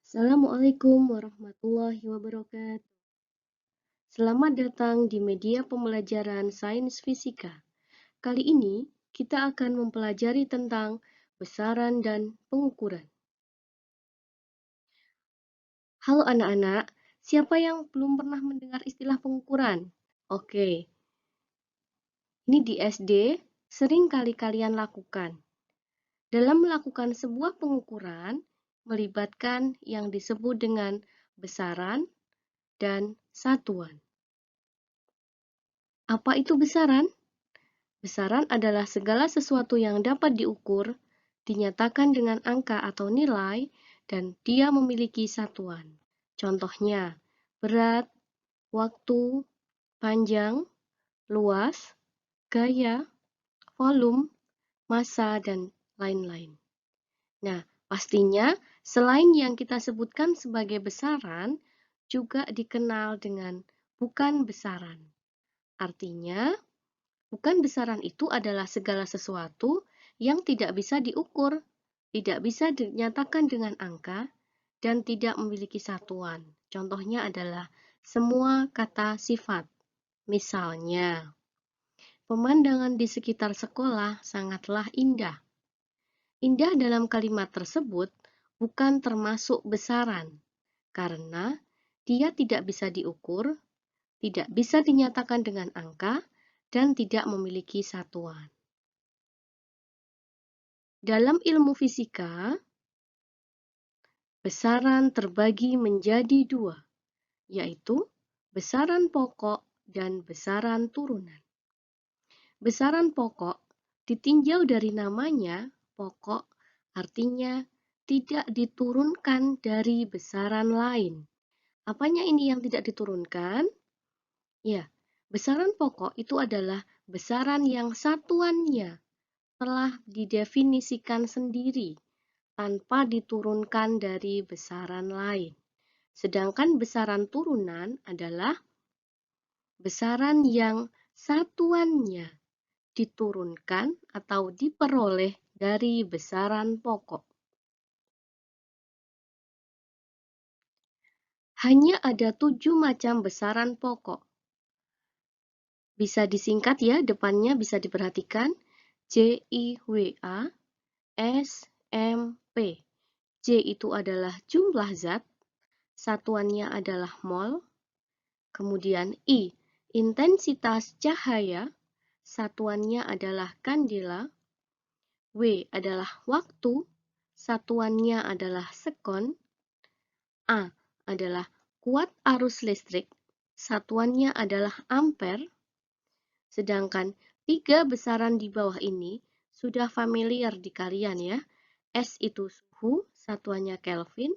Assalamualaikum warahmatullahi wabarakatuh. Selamat datang di media pembelajaran sains fisika. Kali ini kita akan mempelajari tentang besaran dan pengukuran. Halo anak-anak, siapa yang belum pernah mendengar istilah pengukuran? Oke, ini di SD sering kali kalian lakukan. Dalam melakukan sebuah pengukuran, melibatkan yang disebut dengan besaran dan satuan. Apa itu besaran? Besaran adalah segala sesuatu yang dapat diukur, dinyatakan dengan angka atau nilai, dan dia memiliki satuan. Contohnya, berat, waktu, panjang, luas, gaya, volume, massa, dan lain-lain. Nah, pastinya selain yang kita sebutkan sebagai besaran, juga dikenal dengan bukan besaran. Artinya, bukan besaran itu adalah segala sesuatu yang tidak bisa diukur, tidak bisa dinyatakan dengan angka, dan tidak memiliki satuan. Contohnya adalah semua kata sifat. Misalnya, pemandangan di sekitar sekolah sangatlah indah. Indah dalam kalimat tersebut bukan termasuk besaran, karena dia tidak bisa diukur, tidak bisa dinyatakan dengan angka, dan tidak memiliki satuan. Dalam ilmu fisika, besaran terbagi menjadi dua, yaitu besaran pokok dan besaran turunan. Besaran pokok ditinjau dari namanya, pokok artinya tidak diturunkan dari besaran lain. Apanya ini yang tidak diturunkan? Ya, besaran pokok itu adalah besaran yang satuannya telah didefinisikan sendiri tanpa diturunkan dari besaran lain. Sedangkan besaran turunan adalah besaran yang satuannya diturunkan atau diperoleh dari besaran pokok. Hanya ada 7 macam besaran pokok. Bisa disingkat ya, depannya bisa diperhatikan. JIWA, SMP. J itu adalah jumlah zat, satuannya adalah mol. Kemudian I, intensitas cahaya, satuannya adalah kandela. W adalah waktu, satuannya adalah sekon. A adalah kuat arus listrik, satuannya adalah ampere. Sedangkan 3 besaran di bawah ini sudah familiar di kalian ya. S itu suhu, satuannya Kelvin.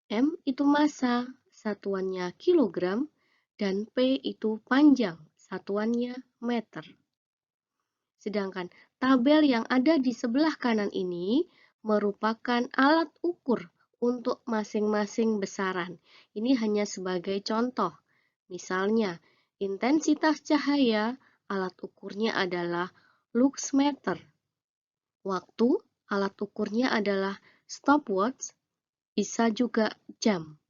M itu massa, satuannya kilogram. Dan P itu panjang, satuannya meter. Sedangkan tabel yang ada di sebelah kanan ini merupakan alat ukur untuk masing-masing besaran. Ini hanya sebagai contoh. Misalnya, intensitas cahaya, alat ukurnya adalah luxmeter. Waktu, alat ukurnya adalah stopwatch, bisa juga jam.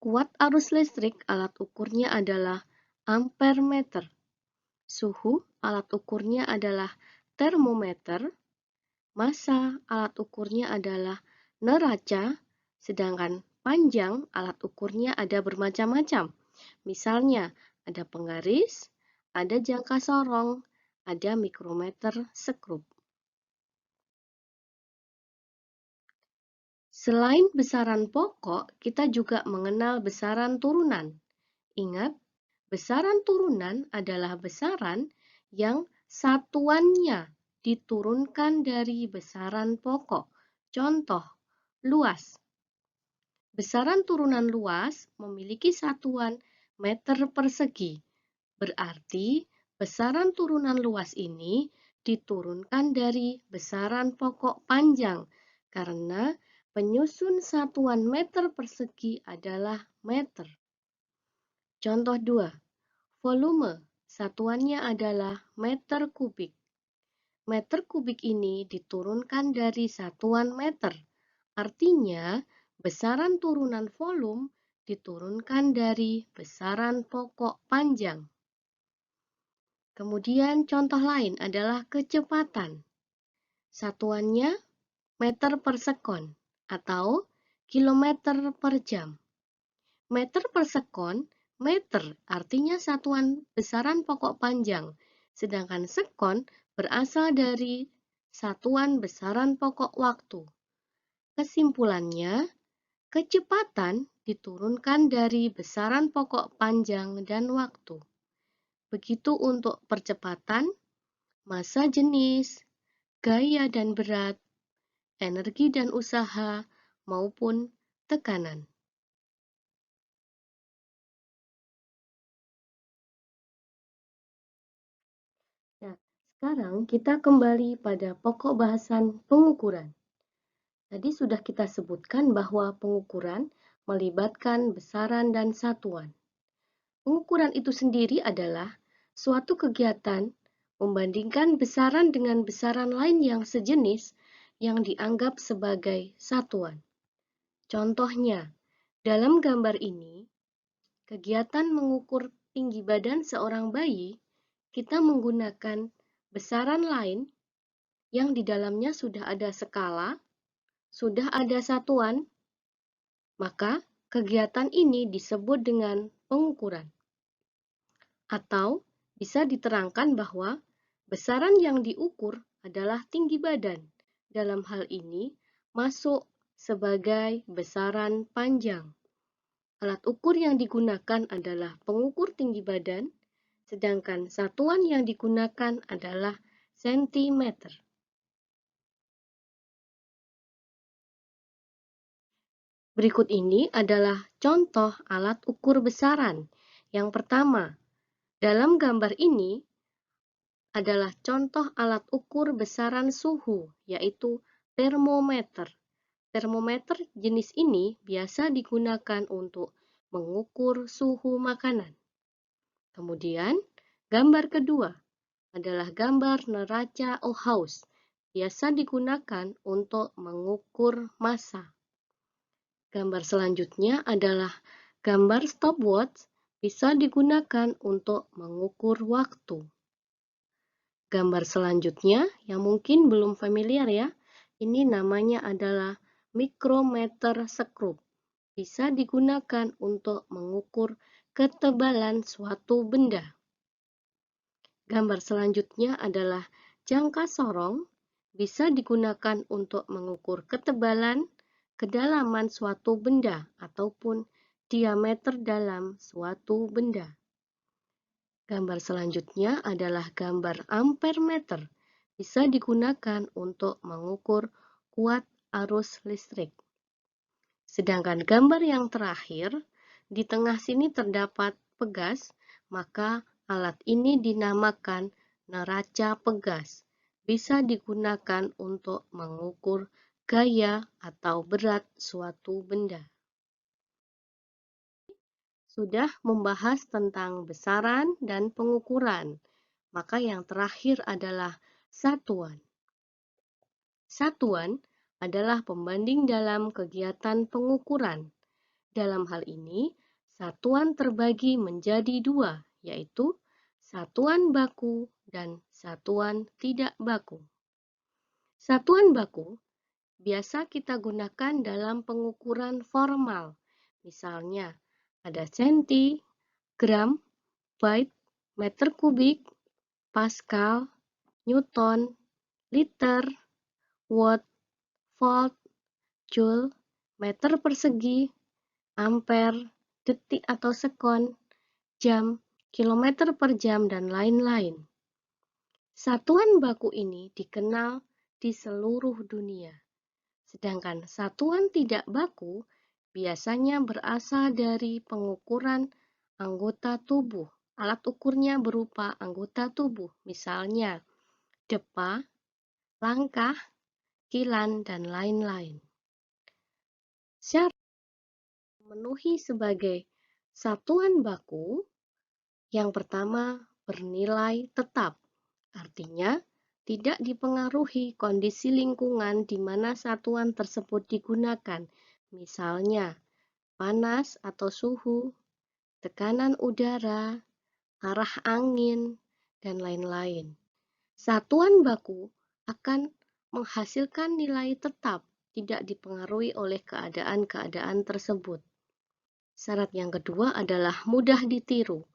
Kuat arus listrik, alat ukurnya adalah ampermeter. Suhu, alat ukurnya adalah termometer. Massa, alat ukurnya adalah neraca. Sedangkan panjang, alat ukurnya ada bermacam-macam. Misalnya, ada penggaris, ada jangka sorong, ada mikrometer skrup. Selain besaran pokok, kita juga mengenal besaran turunan. Ingat, besaran turunan adalah besaran yang satuannya diturunkan dari besaran pokok. Contoh, luas. Besaran turunan luas memiliki satuan meter persegi. Berarti besaran turunan luas ini diturunkan dari besaran pokok panjang karena penyusun satuan meter persegi adalah meter. Contoh 2. Volume, satuannya adalah meter kubik. Meter kubik ini diturunkan dari satuan meter. Artinya, Besaran turunan volume diturunkan dari besaran pokok panjang. Kemudian contoh lain adalah kecepatan. Satuannya meter per sekon atau kilometer per jam. Meter per sekon, meter artinya satuan besaran pokok panjang, sedangkan sekon berasal dari satuan besaran pokok waktu. Kesimpulannya, kecepatan diturunkan dari besaran pokok panjang dan waktu. Begitu untuk percepatan, massa jenis, gaya dan berat, energi dan usaha, maupun tekanan. Nah, sekarang kita kembali pada pokok bahasan pengukuran. Tadi sudah kita sebutkan bahwa pengukuran melibatkan besaran dan satuan. Pengukuran itu sendiri adalah suatu kegiatan membandingkan besaran dengan besaran lain yang sejenis yang dianggap sebagai satuan. Contohnya, dalam gambar ini, kegiatan mengukur tinggi badan seorang bayi, kita menggunakan besaran lain yang di dalamnya sudah ada skala, sudah ada satuan, maka kegiatan ini disebut dengan pengukuran. Atau bisa diterangkan bahwa besaran yang diukur adalah tinggi badan. Dalam hal ini masuk sebagai besaran panjang. Alat ukur yang digunakan adalah pengukur tinggi badan, sedangkan satuan yang digunakan adalah sentimeter. Berikut ini adalah contoh alat ukur besaran. Yang pertama, dalam gambar ini adalah contoh alat ukur besaran suhu, yaitu termometer. Termometer jenis ini biasa digunakan untuk mengukur suhu makanan. Kemudian, gambar kedua adalah gambar neraca Ohaus, biasa digunakan untuk mengukur massa. Gambar selanjutnya adalah gambar stopwatch, bisa digunakan untuk mengukur waktu. Gambar selanjutnya yang mungkin belum familiar ya, ini namanya adalah micrometer screw. Bisa digunakan untuk mengukur ketebalan suatu benda. Gambar selanjutnya adalah jangka sorong, bisa digunakan untuk mengukur ketebalan, kedalaman suatu benda, ataupun diameter dalam suatu benda. Gambar selanjutnya adalah gambar ampere meter, bisa digunakan untuk mengukur kuat arus listrik. Sedangkan gambar yang terakhir, di tengah sini terdapat pegas, maka alat ini dinamakan neraca pegas. Bisa digunakan untuk mengukur gaya atau berat suatu benda. Sudah membahas tentang besaran dan pengukuran, maka yang terakhir adalah satuan. Satuan adalah pembanding dalam kegiatan pengukuran. Dalam hal ini, satuan terbagi menjadi dua, yaitu satuan baku dan satuan tidak baku. Satuan baku biasa kita gunakan dalam pengukuran formal, misalnya ada senti, gram, byte, meter kubik, pascal, newton, liter, watt, volt, joule, meter persegi, ampere, detik atau sekon, jam, kilometer per jam, dan lain-lain. Satuan baku ini dikenal di seluruh dunia. Sedangkan satuan tidak baku biasanya berasal dari pengukuran anggota tubuh. Alat ukurnya berupa anggota tubuh, misalnya depa, langkah, kilan, dan lain-lain. Syarat memenuhi sebagai satuan baku, yang pertama bernilai tetap, artinya tidak dipengaruhi kondisi lingkungan di mana satuan tersebut digunakan. misalnya panas atau suhu, tekanan udara, arah angin, dan lain-lain. Satuan baku akan menghasilkan nilai tetap, tidak dipengaruhi oleh keadaan-keadaan tersebut. Syarat yang kedua adalah mudah ditiru.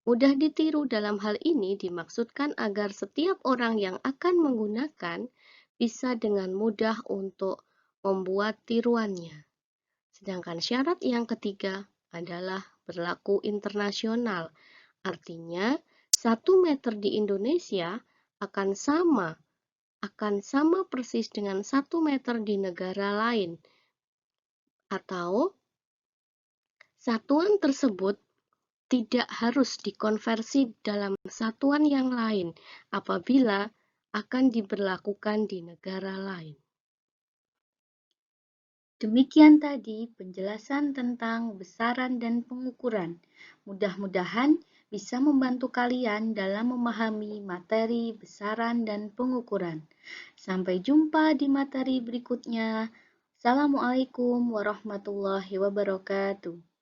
Mudah ditiru dalam hal ini dimaksudkan agar setiap orang yang akan menggunakan bisa dengan mudah untuk membuat tiruannya. Sedangkan syarat yang ketiga adalah berlaku internasional. Artinya, 1 meter di Indonesia akan sama persis dengan 1 meter di negara lain, atau satuan tersebut tidak harus dikonversi dalam satuan yang lain apabila akan diberlakukan di negara lain. Demikian tadi penjelasan tentang besaran dan pengukuran. Mudah-mudahan bisa membantu kalian dalam memahami materi besaran dan pengukuran. Sampai jumpa di materi berikutnya. Assalamualaikum warahmatullahi wabarakatuh.